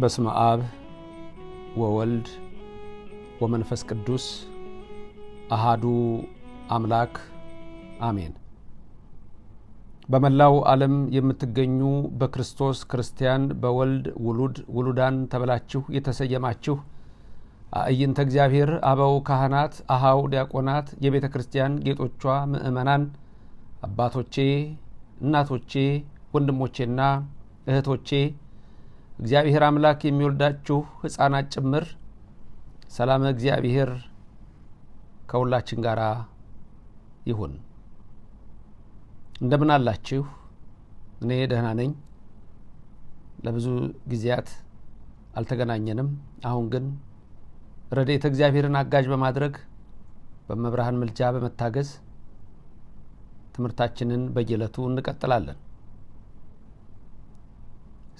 በስመ አብ ወወልድ ወመንፈስ ቅዱስ አሃዱ አምላክ አሜን። በመላው ዓለም የምትገኙ በክርስቶስ ክርስቲያን በወልድ ውሉዳን ተብላችሁ የተሰየማችሁ አእይንተ እግዚአብሔር አበው ካህናት አሃው ዲያቆናት የቤተ ክርስቲያን ጌጦቿ ምእመናን አባቶቼ እናቶቼ ወንድሞቼና እህቶቼ እግዚአብሔር አምላክ የሚወልዳችሁ ሕፃናት ጭምር ሰላም እግዚአብሔር ከሁላችን ጋር ይሁን። እንደምን አላችሁ? እኔ ደህና ነኝ። ለብዙ ጊዜያት አልተገናኘንም። አሁን ግን ረድኤተ እግዚአብሔርን አጋዥ በማድረግ በመብርሃን ምልጃ በመታገዝ ትምህርታችንን በየዕለቱ እንቀጥላለን።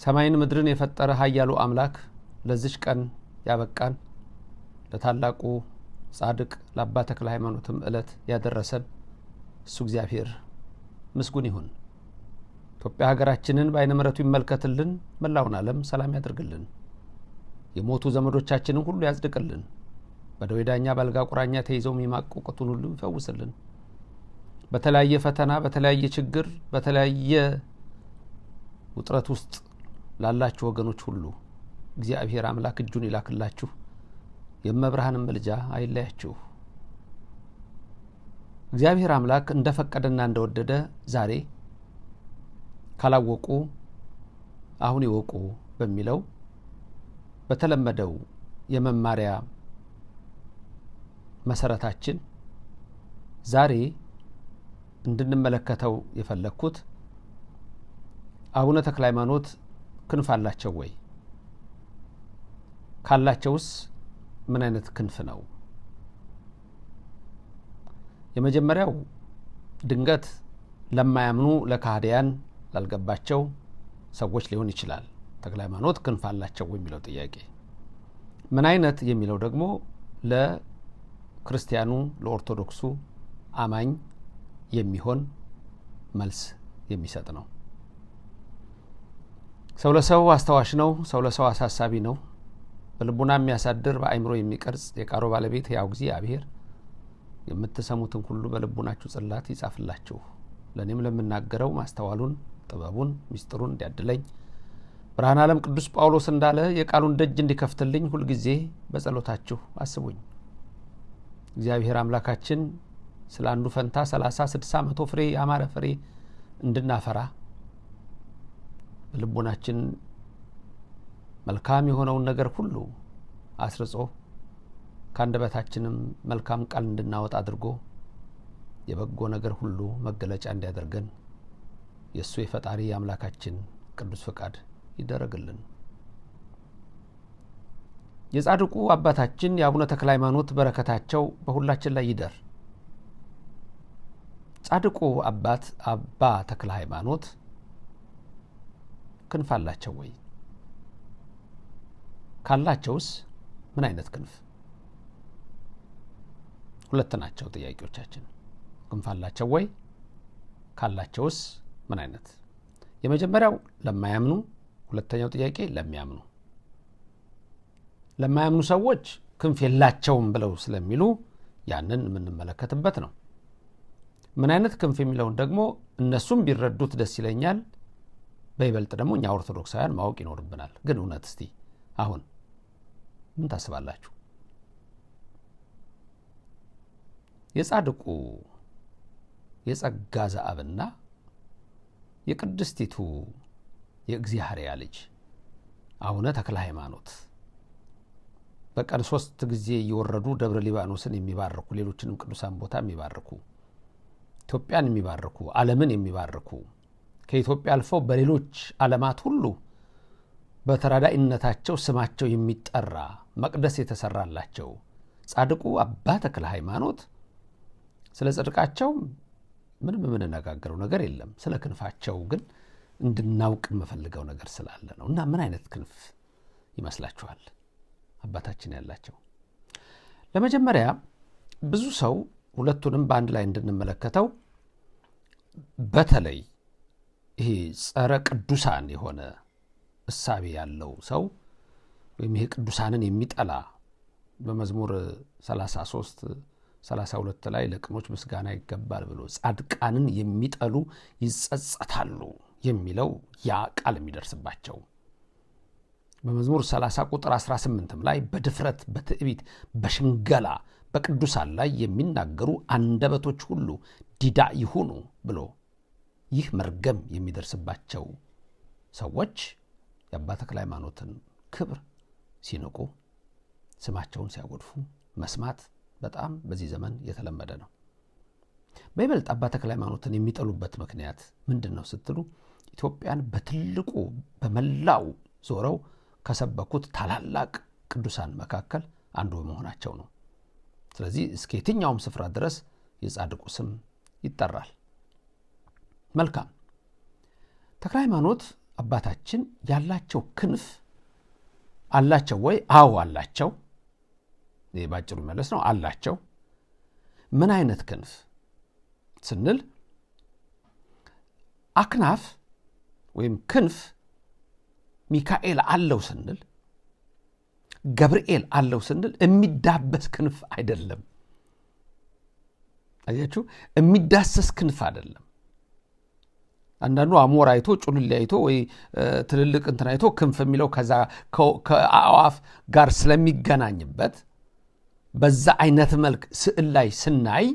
ሰማይን ምድርን የፈጠረ ኃያሉ አምላክ ለዚህ ቀን ያበቃን ለታላቁ ጻድቅ ለአባ ተክለ ሃይማኖትም ዕለት ያደረሰን እሱ እግዚአብሔር ምስጉን ይሁን። ኢትዮጵያ ሀገራችንን በዓይነ ምሕረቱ ይመልከትልን፣ መላውን ዓለም ሰላም ያድርግልን፣ የሞቱ ዘመዶቻችንን ሁሉ ያጽድቅልን፣ በደዌ ዳኛ ባልጋ ቁራኛ ተይዘው የሚማቅቁትን ሁሉ ይፈውስልን። በተለያየ ፈተና በተለያየ ችግር በተለያየ ውጥረት ውስጥ ላላችሁ ወገኖች ሁሉ እግዚአብሔር አምላክ እጁን ይላክላችሁ፣ የመብርሃንም ምልጃ አይለያችሁ። እግዚአብሔር አምላክ እንደፈቀደና እንደወደደ ዛሬ ካላወቁ አሁን ይወቁ በሚለው በተለመደው የመማሪያ መሰረታችን ዛሬ እንድንመለከተው የፈለኩት አቡነ ተክለ ሃይማኖት ክንፍ አላቸው ወይ? ካላቸውስ ምን አይነት ክንፍ ነው? የመጀመሪያው ድንገት ለማያምኑ ለካህዲያን ላልገባቸው ሰዎች ሊሆን ይችላል። ተክለ ሃይማኖት ክንፍ አላቸው ወይ የሚለው ጥያቄ ምን አይነት የሚለው ደግሞ ለክርስቲያኑ ለኦርቶዶክሱ አማኝ የሚሆን መልስ የሚሰጥ ነው። ሰው ለሰው አስተዋሽ ነው። ሰው ለሰው አሳሳቢ ነው። በልቡና የሚያሳድር በአእምሮ የሚቀርጽ የቃሉ ባለቤት ያው እግዚአብሔር የምትሰሙትን ሁሉ በልቡናችሁ ጽላት ይጻፍላችሁ። ለኔም ለምናገረው ማስተዋሉን ጥበቡን ሚስጥሩን እንዲያድለኝ ብርሃነ ዓለም ቅዱስ ጳውሎስ እንዳለ የቃሉን ደጅ እንዲከፍትልኝ ሁሉ ጊዜ በጸሎታችሁ አስቡኝ። እግዚአብሔር አምላካችን ስለ አንዱ ፈንታ 30 60 100 ፍሬ ያማረ ፍሬ እንድናፈራ በልቡናችን መልካም የሆነውን ነገር ሁሉ አስርጾ ካንደበታችንም መልካም ቃል እንድናወጣ አድርጎ የበጎ ነገር ሁሉ መገለጫ እንዲያደርገን የሱ የፈጣሪ አምላካችን ቅዱስ ፈቃድ ይደረግልን። የጻድቁ አባታችን የአቡነ ተክለ ሃይማኖት በረከታቸው በሁላችን ላይ ይደር። ጻድቁ አባት አባ ተክለ ሃይማኖት ክንፍ አላቸው ወይ? ካላቸውስ ምን አይነት ክንፍ? ሁለት ናቸው ጥያቄዎቻችን። ክንፍ አላቸው ወይ? ካላቸውስ ምን አይነት? የመጀመሪያው ለማያምኑ፣ ሁለተኛው ጥያቄ ለሚያምኑ። ለማያምኑ ሰዎች ክንፍ የላቸውም ብለው ስለሚሉ ያንን የምንመለከትበት ነው። ምን አይነት ክንፍ የሚለውን ደግሞ እነሱም ቢረዱት ደስ ይለኛል። በይበልጥ ደግሞ እኛ ኦርቶዶክሳውያን ማወቅ ይኖርብናል። ግን እውነት እስቲ አሁን ምን ታስባላችሁ? የጻድቁ የጸጋ ዘአብና የቅድስቲቱ የእግዚአብሔር ልጅ አቡነ ተክለ ሃይማኖት በቀን 3 ጊዜ እየወረዱ ደብረ ሊባኖስን የሚባርኩ ሌሎችንም ቅዱሳን ቦታ የሚባርኩ ኢትዮጵያን የሚባርኩ ዓለምን የሚባርኩ ከኢትዮጵያ አልፈው በሌሎች ዓለማት ሁሉ በተራዳኢነታቸው ስማቸው የሚጠራ መቅደስ የተሰራላቸው ጻድቁ አባ ተክለ ሃይማኖት ስለ ጽድቃቸው ምንም የምንነጋገረው ነገር የለም። ስለ ክንፋቸው ግን እንድናውቅ የምፈልገው ነገር ስላለ ነው። እና ምን አይነት ክንፍ ይመስላችኋል አባታችን ያላቸው? ለመጀመሪያ ብዙ ሰው ሁለቱንም በአንድ ላይ እንድንመለከተው በተለይ ይሄ ጸረ ቅዱሳን የሆነ እሳቤ ያለው ሰው ወይም ይሄ ቅዱሳንን የሚጠላ በመዝሙር 33 32 ላይ ለቅኖች ምስጋና ይገባል ብሎ ጻድቃንን የሚጠሉ ይጸጸታሉ የሚለው ያ ቃል የሚደርስባቸው በመዝሙር 30 ቁጥር 18 ላይ በድፍረት በትዕቢት በሽንገላ በቅዱሳን ላይ የሚናገሩ አንደበቶች ሁሉ ዲዳ ይሁኑ ብሎ ይህ መርገም የሚደርስባቸው ሰዎች የአባ ተክለ ሃይማኖትን ክብር ሲንቁ ስማቸውን ሲያጎድፉ መስማት በጣም በዚህ ዘመን የተለመደ ነው። በይበልጥ አባ ተክለ ሃይማኖትን የሚጠሉበት ምክንያት ምንድነው ስትሉ ኢትዮጵያን በትልቁ በመላው ዞረው ከሰበኩት ታላላቅ ቅዱሳን መካከል አንዱ በመሆናቸው ነው። ስለዚህ እስከ የትኛውም ስፍራ ድረስ የጻድቁ ስም ይጠራል። መልካም ተክለ ሃይማኖት አባታችን ያላቸው ክንፍ አላቸው ወይ? አዎ አላቸው። ባጭሩ መለስ ነው አላቸው። ምን አይነት ክንፍ ስንል አክናፍ ወይም ክንፍ ሚካኤል አለው ስንል ገብርኤል አለው ስንል የሚዳበስ ክንፍ አይደለም። አያችሁ የሚዳሰስ ክንፍ አይደለም። አንዳንዱ አሞራ አይቶ ጩልል አይቶ ወይ ትልልቅ እንትን አይቶ ክንፍ የሚለው ከዛ ከአዋፍ ጋር ስለሚገናኝበት በዛ አይነት መልክ ስዕል ላይ ስናይ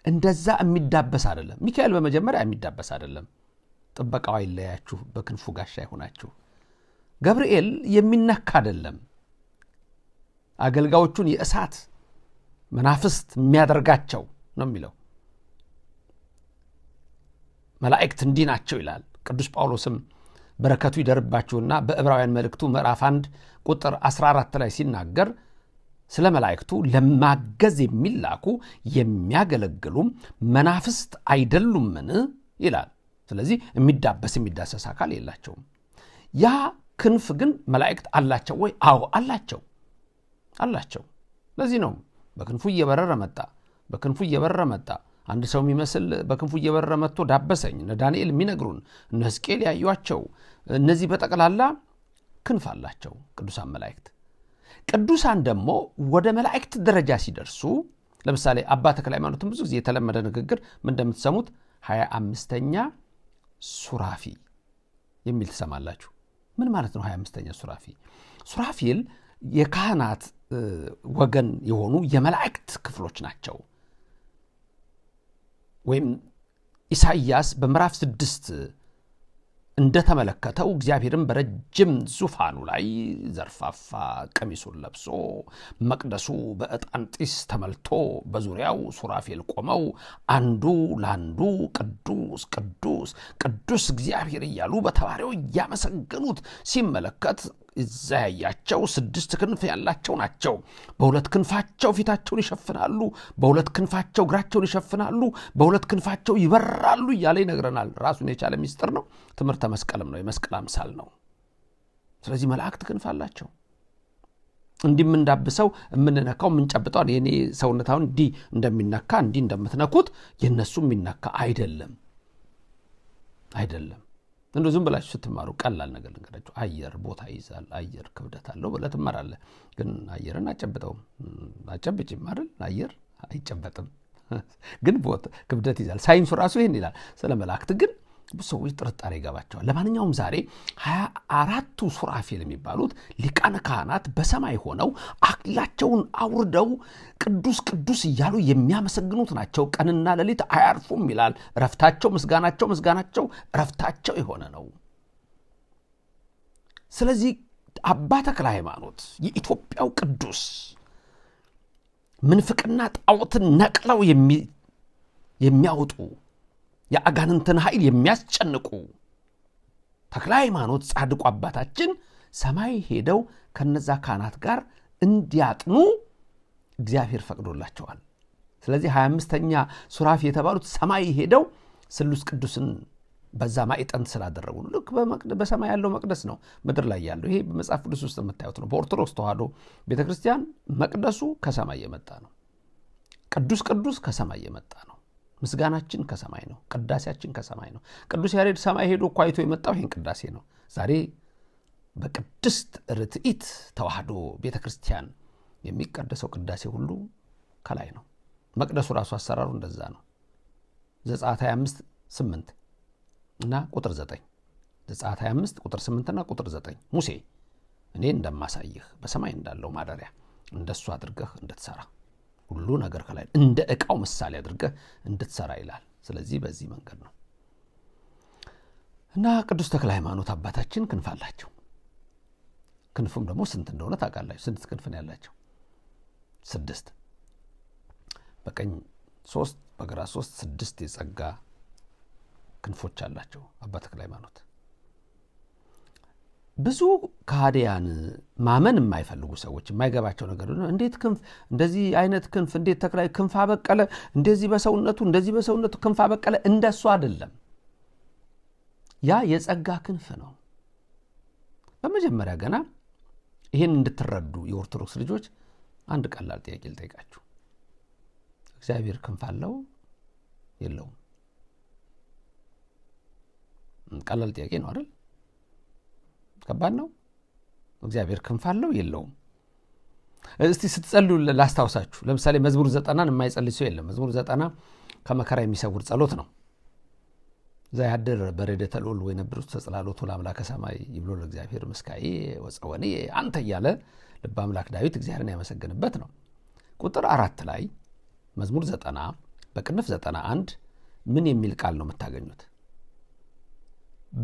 እንደዛ የሚዳበስ አይደለም። ሚካኤል በመጀመሪያ የሚዳበስ አይደለም። ጥበቃው አይለያችሁ በክንፉ ጋሻ ይሆናችሁ። ገብርኤል የሚነካ አይደለም። አገልጋዮቹን የእሳት መናፍስት የሚያደርጋቸው ነው የሚለው። መላእክት እንዲናቸው ይላል ቅዱስ ጳውሎስም በረከቱ ይደርባችሁና በዕብራውያን መልእክቱ ምዕራፍ 1 ቁጥር 14 ላይ ሲናገር ስለ መላእክቱ ለማገዝ የሚላኩ የሚያገለግሉ መናፍስት አይደሉምን ይላል። ስለዚህ የሚዳሰስ አካል የላቸውም። ያ ክንፍ ግን መላእክት አላቸው ወይ? አዎ አላቸው። ለዚህ ነው በክንፉ እየበረረ መጣ። አንድ ሰው የሚመስል በክንፉ እየበረረ መጥቶ ዳበሰኝ። ዳንኤል የሚነግሩን ሕዝቅኤል ያዩአቸው እነዚህ በጠቅላላ ክንፍ አላቸው ቅዱሳን መላእክት። ቅዱሳን ደግሞ ወደ መላእክት ደረጃ ሲደርሱ ለምሳሌ አባ ተክለ ሃይማኖት ብዙ ጊዜ የተለመደ ንግግር ምን እንደምትሰሙት 25ኛ ሱራፊ የሚል ተሰማላችሁ። ምን ማለት ነው 25ኛ ሱራፊ? ሱራፊል የካህናት ወገን የሆኑ የመላእክት ክፍሎች ናቸው። ወይም ኢሳይያስ በምዕራፍ 6 እንደተመለከተው እግዚአብሔርን በረጅም ዙፋኑ ላይ ዘርፋፋ ቀሚሱን ለብሶ መቅደሱ በዕጣን ጢስ ተመልቶ በዙሪያው ሱራፌል ቆመው አንዱ ለአንዱ ቅዱስ ቅዱስ ቅዱስ እግዚአብሔር እያሉ በተባሪው ያመሰገኑት ሲመለከት እዛያቸው 6 ክንፍ ያላቸው ናቸው። በሁለት ክንፋቸው ፊታቸውን ይሸፍናሉ፣ በሁለት ክንፋቸው እግራቸውን ይሸፍናሉ፣ በሁለት ክንፋቸው ይበራሉ እያለ ይነግረናል። ራሱን የቻለ ሚስጥር ነው። ትምህርተ መስቀልም ነው፣ የመስቀል አምሳል ነው። ስለዚህ መላእክት ክንፍ አላቸው። እንዲም እንዳብሰው የምንነካው የምንጨብጠው የኔ ሰውነታውን እንዲህ እንደሚነካ እንዲህ እንደምትነኩት የነሱ የሚነካ አይደለም። እንደው ዝም ብላችሁ ስትማሩ ቀላል ነገር ልንገራችሁ። አየር ቦታ ይዛል፣ አየር ክብደት አለው ብለህ ትማራለህ። ግን አየርን አጨብጭም አይደል? አየር አይጨበጥም፣ ግን ቦታ ክብደት ይዛል። ሳይንሱ ራሱ ይሄን ይላል። ስለ መላእክት ግን ብዙ ሰዎች ጥርጣሬ ይገባቸዋል። ለማንኛውም ዛሬ 24ቱ ሱራፌል የሚባሉት ሊቃነ ካህናት በሰማይ ሆነው አክሊላቸውን አውርደው ቅዱስ ቅዱስ እያሉ የሚያመሰግኑት ናቸው። ቀንና ሌሊት አያርፉም ይላል። ረፍታቸው ምስጋናቸው ረፍታቸው የሆነ ነው። ስለዚህ አባ ተክለ ሃይማኖት የኢትዮጵያው ቅዱስ ምንፍቅና ጣዖትን ነቅለው የሚያወጡ የአጋንንትን ኃይል የሚያስጨንቁ ተክለ ሃይማኖት ጻድቁ አባታችን ሰማይ ሄደው ከነዛ ካህናት ጋር እንዲያጥኑ እግዚአብሔር ፈቅዶላቸዋል። ስለዚህ 25ኛ ሱራፊ የተባሉት ሰማይ ሄደው ስሉስ ቅዱስን በዛ ማዕጠንት ስላደረጉ ልክ በሰማይ ያለው መቅደስ ነው ምድር ላይ ያለው። ይሄ በመጽሐፍ ቅዱስ ውስጥ የምታዩት ነው። በኦርቶዶክስ ተዋሕዶ ቤተክርስቲያን መቅደሱ ከሰማይ የመጣ ነው። ቅዱስ ቅዱስ ከሰማይ የመጣ ነው። ምስጋናችን ከሰማይ ነው። ቅዳሴያችን ከሰማይ ነው። ቅዱስ ያሬድ ሰማይ ሄዶ ቋይቶ የመጣው ይሄን ቅዳሴ ነው። ዛሬ በቅድስት ርትዕት ተዋህዶ ቤተክርስቲያን የሚቀደሰው ቅዳሴ ሁሉ ከላይ ነው። መቅደሱ ራሱ አሰራሩ እንደዛ ነው። ዘጸአት 25:8 እና ቁጥር 9 ዘጸአት 25 ቁጥር 8 እና ቁጥር 9 ሙሴ እኔ እንደማሳይህ በሰማይ እንዳለው ማደሪያ እንደሱ አድርገህ እንድትሰራ ሁሉ ነገር ከላይ እንደ ዕቃው ምሳሌ አድርገህ እንድትሰራ ይላል። ስለዚህ በዚህ መንገድ ነው እና ቅዱስ ተክለ ሃይማኖት አባታችን ክንፍ አላቸው። ክንፉም ደግሞ ስንት እንደሆነ ታውቃላችሁ? ስንት ክንፍ ነው ያላቸው? 6 በቀኝ 3 በግራ 3 6 የጸጋ ክንፎች አላቸው አባ ተክለ ሃይማኖት። ብዙ ካህዲያን ማመን የማይፈልጉ ሰዎች የማይገባቸው ነገር ነው። እንዴት ክንፍ እንደዚህ አይነት ክንፍ እንዴት ተክለ ክንፍ አበቀለ እንደዚህ በሰውነቱ ክንፍ አበቀለ? እንደሱ አይደለም። ያ የጸጋ ክንፍ ነው። በመጀመሪያ ገና ይሄን እንድትረዱ የኦርቶዶክስ ልጆች አንድ ቀላል ጥያቄ ልጠይቃችሁ። እግዚአብሔር ክንፍ አለው የለውም? ቀላል ጥያቄ ነው አይደል? ከባድ ነው። እግዚአብሔር ክንፍ አለው የለውም? እስቲ ስትጸልዩ ላስታውሳችሁ። ለምሳሌ መዝሙር 90ን የማይጸልይ ሰው የለም። መዝሙር 90 ከመከራ የሚሰውር ጸሎት ነው። ዘያድር በረድኤተ ልዑል ወይነብር ተጽላሎቱ ለአምላከ ሰማይ ይብሎ ለእግዚአብሔር ምስካዬ ወጸወኔ አንተ እያለ ልበ አምላክ ዳዊት እግዚአብሔርን ያመሰግንበት ነው። ቁጥር 4 ላይ መዝሙር 90 በቅንፍ 91 ምን የሚል ቃል ነው የምታገኙት?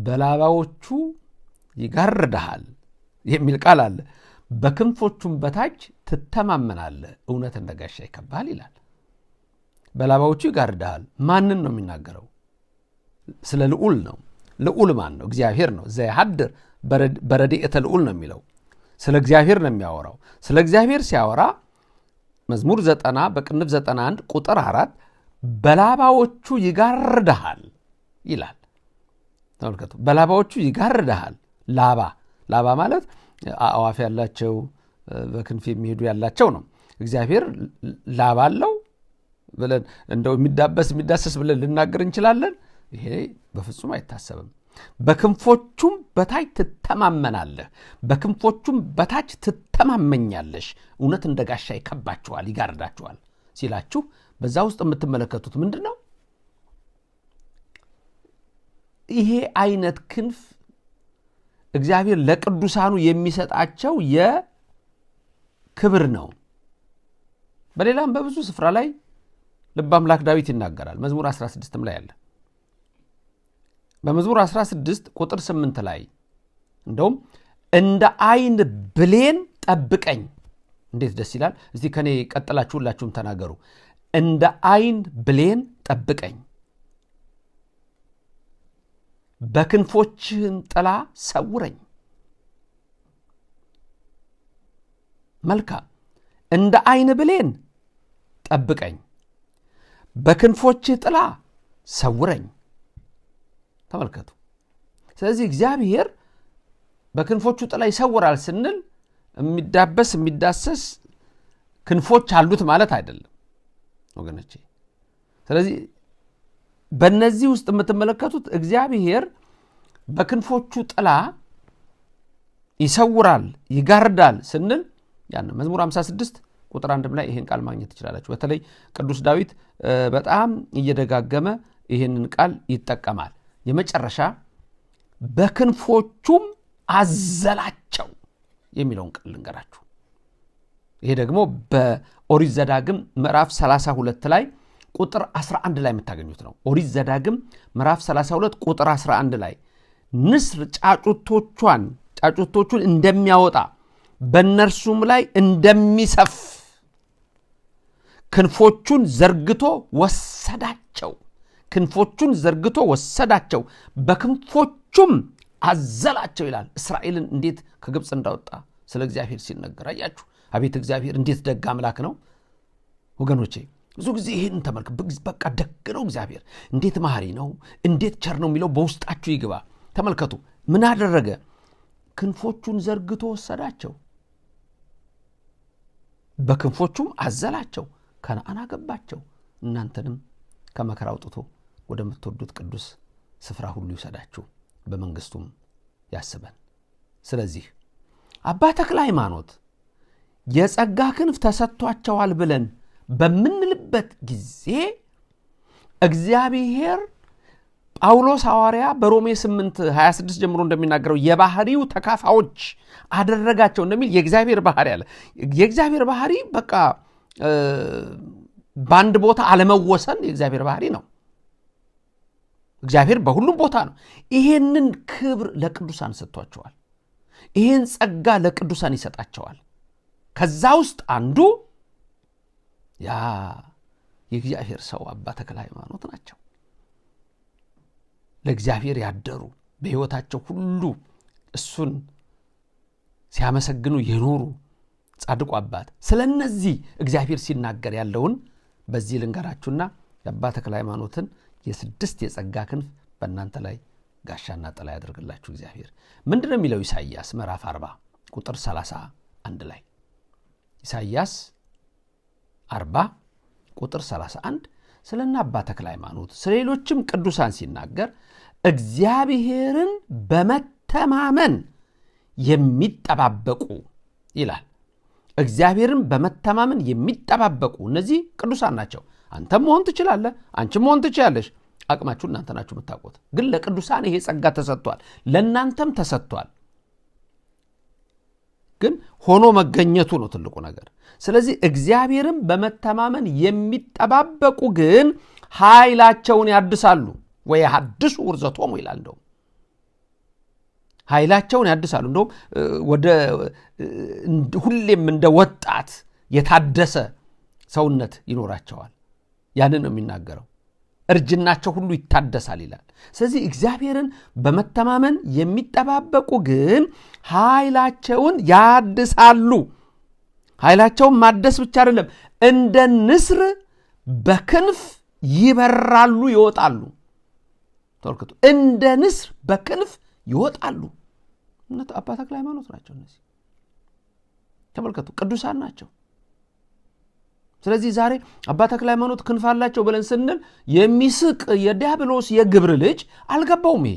በላባዎቹ ይጋርድሃል የሚል ቃል አለ። በክንፎቹም በታች ትተማመናለህ፣ እውነት እንደ ጋሻ ይከብብሃል ይላል። በላባዎቹ ይጋርድሃል ማንን ነው የሚናገረው? ስለ ልዑል ነው። ልዑል ማን ነው? እግዚአብሔር ነው። ዘያድር በረድኤተ ልዑል ነው የሚለው። ስለ እግዚአብሔር ነው የሚያወራው። ስለ እግዚአብሔር ሲያወራ መዝሙር 90 በቅንፍ 91 ቁጥር 4 በላባዎቹ ይጋርድሃል ይላል። ተመልከቱ፣ በላባዎቹ ይጋርድሃል። ላባ ማለት አዋፍ ያላቸው በክንፍ የሚሄዱ ያላቸው ነው። እግዚአብሔር ላባ አለው ብለን እንደው የሚዳሰስ ብለን ልናገር እንችላለን? ይሄ በፍጹም አይታሰብም። በክንፎቹም በታች ትተማመናለህ፣ በክንፎቹም በታች ትተማመኛለሽ፣ እውነት እንደ ጋሻ ይከባችኋል ይጋርዳችኋል ሲላችሁ በዛ ውስጥ የምትመለከቱት ምንድን ነው? ይሄ አይነት ክንፍ እግዚአብሔር ለቅዱሳኑ የሚሰጣቸው የክብር ነው። በሌላም በብዙ ስፍራ ላይ ልበ አምላክ ዳዊት ይናገራል። መዝሙር 16 ላይ አለ። በመዝሙር 16 ቁጥር 8 ላይ እንደውም እንደ አይን ብሌን ጠብቀኝ። እንዴት ደስ ይላል! እስቲ ከኔ ቀጥላችሁ ሁላችሁም ተናገሩ። እንደ አይን ብሌን ጠብቀኝ፣ በክንፎችህም ጥላ ሰውረኝ። መልካም፣ እንደ አይን ብሌን ጠብቀኝ፣ በክንፎችህ ጥላ ሰውረኝ። ተመልከቱ። ስለዚህ እግዚአብሔር በክንፎቹ ጥላ ይሰውራል ስንል የሚዳሰስ ክንፎች አሉት ማለት አይደለም ወገኖቼ። ስለዚህ በእነዚህ ውስጥ የምትመለከቱት እግዚአብሔር በክንፎቹ ጥላ ይሰውራል ይጋርዳል ስንል ያን መዝሙር 56 ቁጥር 1 ላይ ይሄን ቃል ማግኘት ትችላላችሁ። በተለይ ቅዱስ ዳዊት በጣም እየደጋገመ ይሄንን ቃል ይጠቀማል። የመጨረሻ በክንፎቹም አዘላቸው የሚለውን ቃል ልንገራችሁ። ይሄ ደግሞ በኦሪት ዘዳግም ምዕራፍ 32 ላይ ቁጥር 11 ላይ የምታገኙት ነው። ኦሪት ዘዳግም ምዕራፍ 32 ቁጥር 11 ላይ ንስር ጫጩቶቹን እንደሚያወጣ በእነርሱም ላይ እንደሚሰፍ ክንፎቹን ዘርግቶ ወሰዳቸው፣ በክንፎቹም አዘላቸው ይላል። እስራኤልን እንዴት ከግብፅ እንዳወጣ ስለ እግዚአብሔር ሲነገር አያችሁ። አቤት እግዚአብሔር እንዴት ደግ አምላክ ነው ወገኖቼ። ብዙ ጊዜ ይሄን ተመልከቱ። በቃ ደግ ነው እግዚአብሔር፣ እንዴት መሐሪ ነው፣ እንዴት ቸር ነው የሚለው በውስጣችሁ ይግባ። ተመልከቱ፣ ምን አደረገ? ክንፎቹን ዘርግቶ ወሰዳቸው፣ በክንፎቹም አዘላቸው፣ ከነዓን አገባቸው፣ እናንተንም ከመከራ አውጥቶ ወደምትወዱት ቅዱስ ስፍራ ሁሉ ይሰዳችሁ፣ በመንግስቱም ያስበን። ስለዚህ አባ ተክለ ሃይማኖት የጸጋ ክንፍ ተሰጥቷቸዋል ብለን በምንልበት ጊዜ እግዚአብሔር ጳውሎስ ሐዋርያ በሮሜ 8:26 ጀምሮ እንደሚናገረው የባህሪው ተካፋዮች አደረጋቸው እንደሚል የእግዚአብሔር ባህሪ አለ። የእግዚአብሔር ባህሪ በቃ በአንድ ቦታ አለመወሰን የእግዚአብሔር ባህሪ ነው። እግዚአብሔር በሁሉም ቦታ ነው። ይሄንን ክብር ለቅዱሳን ሰጥቷቸዋል። ይሄን ጸጋ ለቅዱሳን ይሰጣቸዋል። ከዛ ውስጥ አንዱ ያ የእግዚአብሔር ሰው አባ ተክለ ሃይማኖት ናቸው። ለእግዚአብሔር ያደሩ በሕይወታቸው ሁሉ እሱን ሲያመሰግኑ የኖሩ ጻድቁ አባት። ስለነዚህ እግዚአብሔር ሲናገር ያለውን በዚህ ልንገራችሁና የአባ ተክለ ሃይማኖትን የ6 የጸጋ ክንፍ በእናንተ ላይ ጋሻና ጥላ ያደርግላችሁ እግዚአብሔር። ምንድነው የሚለው? ኢሳይያስ ምዕራፍ 40 ቁጥር 31 ላይ ኢሳይያስ 40 ቁጥር 31 ስለና አባ ተክለ ሃይማኖት ስለሌሎችም ቅዱሳን ሲናገር እግዚአብሔርን በመተማመን የሚጠባበቁ ይላል። እግዚአብሔርን በመተማመን የሚጠባበቁ እነዚህ ቅዱሳን ናቸው። አንተም መሆን ትችላለህ፣ አንቺም መሆን ትችላለሽ። አቅማችሁ እናንተ ናችሁ የምታውቁት። ግን ለቅዱሳን ይሄ ጸጋ ተሰጥቷል፣ ለእናንተም ተሰጥቷል። ግን ሆኖ መገኘቱ ነው ትልቁ ነገር። ስለዚህ እግዚአብሔርን በመተማመን የሚጠባበቁ ግን ኃይላቸውን ያድሳሉ ወይ ያድሱ ውርዘቶሙ ይላል። እንደውም ኃይላቸውን ያድሳሉ። እንደውም ወደ ሁሌም እንደ ወጣት የታደሰ ሰውነት ይኖራቸዋል። ያንን ነው የሚናገረው። እርጅናቸው ሁሉ ይታደሳል ይላል። ስለዚህ እግዚአብሔርን በመተማመን የሚጠባበቁ ግን ኃይላቸውን ያድሳሉ። ኃይላቸውን ማደስ ብቻ አይደለም፣ እንደ ንስር በክንፍ ይበራሉ፣ ይወጣሉ። ተመልከቱ፣ እንደ ንስር በክንፍ ይወጣሉ። እነዚህ አባ ተክለ ሃይማኖት ናቸው። እነዚህ ተመልከቱ፣ ቅዱሳን ናቸው። ስለዚህ ዛሬ አባ ተክለ ሃይማኖት ክንፍ አላቸው ብለን ስንል የሚስቅ የዲያብሎስ የግብር ልጅ አልገባውም። ይሄ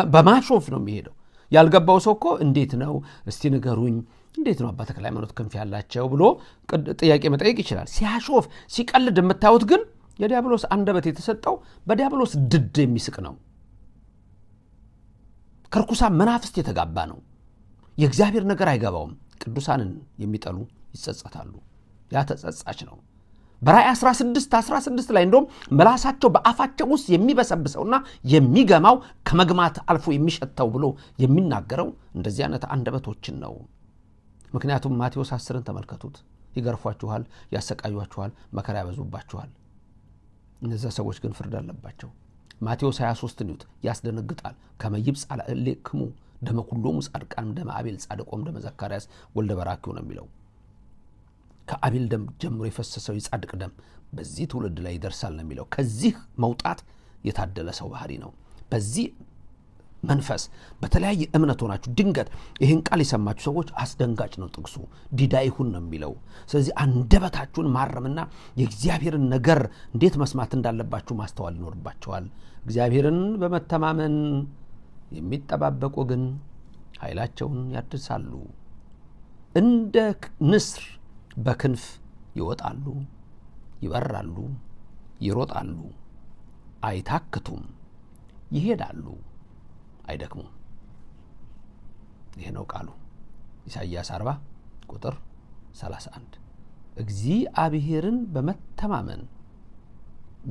በማሾፍ ነው የሚሄደው። ያልገባው ሰው እኮ እንዴት ነው እስቲ ንገሩኝ፣ እንዴት ነው አባ ተክለ ሃይማኖት ክንፍ ያላቸው ብሎ ጥያቄ መጠየቅ ይችላል። ሲያሾፍ ሲቀልድ የምታዩት ግን የዲያብሎስ አንደበት የተሰጠው በዲያብሎስ ድድ የሚስቅ ነው። ከርኩሳን መናፍስት የተጋባ ነው። የእግዚአብሔር ነገር አይገባውም። ቅዱሳንን የሚጠሉ ይጸጸታሉ። ያ ተጸጻች ነው። በራእይ 16 ላይ እንደውም መላሳቸው በአፋቸው ውስጥ የሚበሰብሰውና የሚገማው ከመግማት አልፎ የሚሸተው ብሎ የሚናገረው እንደዚህ አይነት አንደበቶችን ነው። ምክንያቱም ማቴዎስ 10ን ተመልከቱት። ይገርፏችኋል፣ ያሰቃዩአችኋል፣ መከራ ያበዙባችኋል። እነዚያ ሰዎች ግን ፍርድ አለባቸው። ማቴዎስ 23 ንዩት ያስደነግጣል። ከመይብጽ አለእሌክሙ ደመ ኩሎሙ ጻድቃን ደመ አቤል ጻድቆም ደመ ዘካርያስ ወልደ በራክዩ ነው የሚለው። ከአቤል ደም ጀምሮ የፈሰሰው የጻድቅ ደም በዚህ ትውልድ ላይ ይደርሳል ነው የሚለው። ከዚህ መውጣት የታደለ ሰው ባህሪ ነው። በዚህ መንፈስ በተለያየ እምነት ሆናችሁ ድንገት ይህን ቃል የሰማችሁ ሰዎች አስደንጋጭ ነው ጥቅሱ። ዲዳ ይሁን ነው የሚለው። ስለዚህ አንደበታችሁን ማረምና የእግዚአብሔርን ነገር እንዴት መስማት እንዳለባችሁ ማስተዋል ይኖርባችኋል። እግዚአብሔርን በመተማመን የሚጠባበቁ ግን ኃይላቸውን ያድሳሉ፣ እንደ ንስር በክንፍ ይወጣሉ፣ ይበራሉ፣ ይሮጣሉ፣ አይታክቱም፣ ይሄዳሉ፣ አይደክሙም። ይሄ ነው ቃሉ። ኢሳይያስ 40 ቁጥር 31 እግዚአብሔርን በመተማመን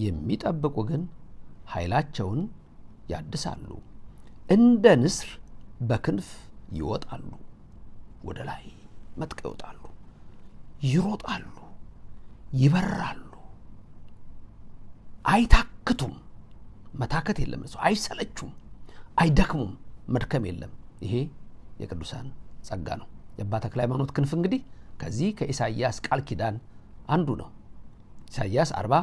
የሚጠብቁ ግን ኃይላቸውን ያድሳሉ፣ እንደ ንስር በክንፍ ይወጣሉ፣ ወደ ላይ መጥቀው ይወጣሉ፣ ይሮጣሉ፣ ይበራሉ፣ አይታክቱም። መታከት የለም፣ አይሰለቹም፣ አይደክሙም፣ መድከም የለም። ይሄ የቅዱሳን ጸጋ ነው። የአባ ተክለ ሃይማኖት ክንፍ እንግዲህ ከዚህ ከኢሳይያስ ቃል ኪዳን አንዱ ነው። ኢሳይያስ 40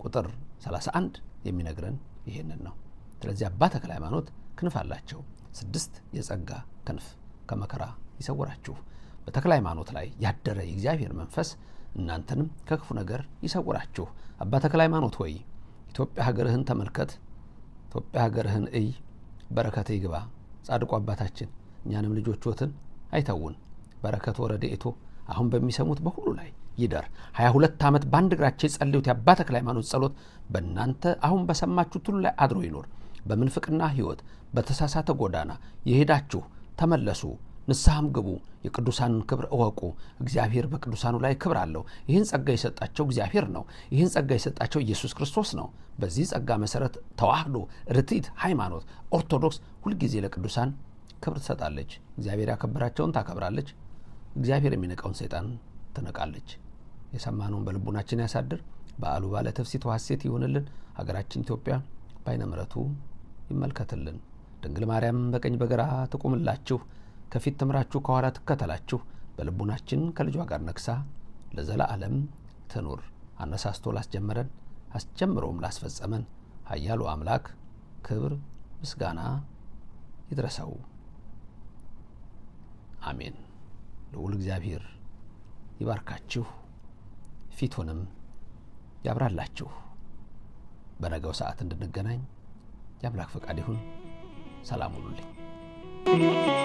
ቁጥር 31 የሚነግረን ይሄንን ነው። ስለዚህ አባ ተክለ ሃይማኖት ክንፍ አላቸው። 6 የጸጋ ክንፍ ከመከራ ይሰውራችሁ። በተክለ ሃይማኖት ላይ ያደረ የእግዚአብሔር መንፈስ እናንተንም ከክፉ ነገር ይሰውራችሁ። አባ ተክለ ሃይማኖት ሆይ ኢትዮጵያ ሀገርህን ተመልከት፣ ኢትዮጵያ ሀገርህን እይ። በረከት ይግባ። ጻድቁ አባታችን እኛንም ልጆችዎትን አይተውን። በረከቱ ረድኤቱ አሁን በሚሰሙት በሁሉ ላይ ይደር። 22 ዓመት በአንድ እግራቸው የጸለዩት የአባ ተክለ ሃይማኖት ጸሎት በእናንተ አሁን በሰማችሁት ሁሉ ላይ አድሮ ይኖር። በምንፍቅና ሕይወት በተሳሳተ ጎዳና የሄዳችሁ ተመለሱ፣ ንስሐም ግቡ፣ የቅዱሳንን ክብር እወቁ። እግዚአብሔር በቅዱሳኑ ላይ ክብር አለው። ይህን ጸጋ የሰጣቸው እግዚአብሔር ነው። ይህን ጸጋ የሰጣቸው ኢየሱስ ክርስቶስ ነው። በዚህ ጸጋ መሰረት ተዋህዶ ርትዕት ሃይማኖት ኦርቶዶክስ ሁልጊዜ ለቅዱሳን ክብር ትሰጣለች። እግዚአብሔር ያከበራቸውን ታከብራለች። እግዚአብሔር የሚነቀውን ሰይጣን ትነቃለች። የሰማነውን በልቡናችን ያሳድር። በዓሉ ባለ ተፍሲት ወሐሴት ይሁንልን። ሀገራችን ኢትዮጵያ በዓይነ ምሕረቱ ይመልከትልን። ድንግል ማርያም በቀኝ በግራ ትቁምላችሁ፣ ከፊት ትምራችሁ፣ ከኋላ ትከተላችሁ። በልቡናችን ከልጇ ጋር ነግሳ ለዘላለም ትኑር። አነሳስቶ ላስጀመረን አስጀምሮም ላስፈጸመን ኃያሉ አምላክ ክብር ምስጋና ይድረሰው። አሜን። ልዑል እግዚአብሔር ይባርካችሁ፣ ፊቱንም ያብራላችሁ። በነገው ሰዓት እንድንገናኝ የአምላክ ፈቃድ ይሁን። ሰላም ሁኑልኝ።